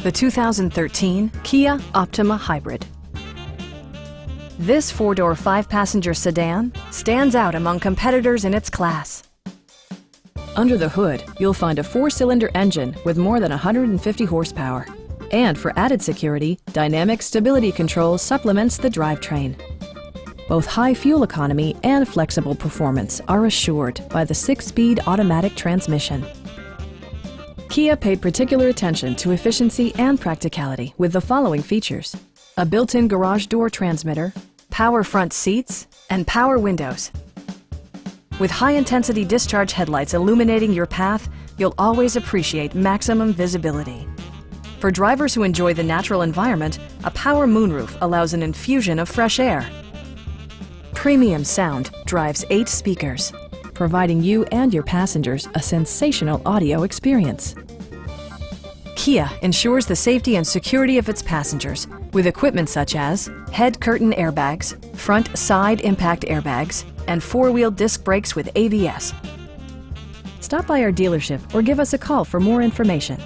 the 2013 Kia Optima Hybrid. This four-door, five-passenger sedan stands out among competitors in its class. Under the hood, you'll find a four-cylinder engine with more than 150 horsepower. And for added security, dynamic stability control supplements the drivetrain. Both high fuel economy and flexible performance are assured by the six-speed automatic transmission. Kia paid particular attention to efficiency and practicality with the following features: a built-in garage door transmitter, power front seats, and power windows. With high-intensity discharge headlights illuminating your path, you'll always appreciate maximum visibility. For drivers who enjoy the natural environment, a power moonroof allows an infusion of fresh air. Premium sound drives 8 speakers, providing you and your passengers a sensational audio experience. Kia ensures the safety and security of its passengers with equipment such as head curtain airbags, front side impact airbags, and four-wheel disc brakes with ABS. Stop by our dealership or give us a call for more information.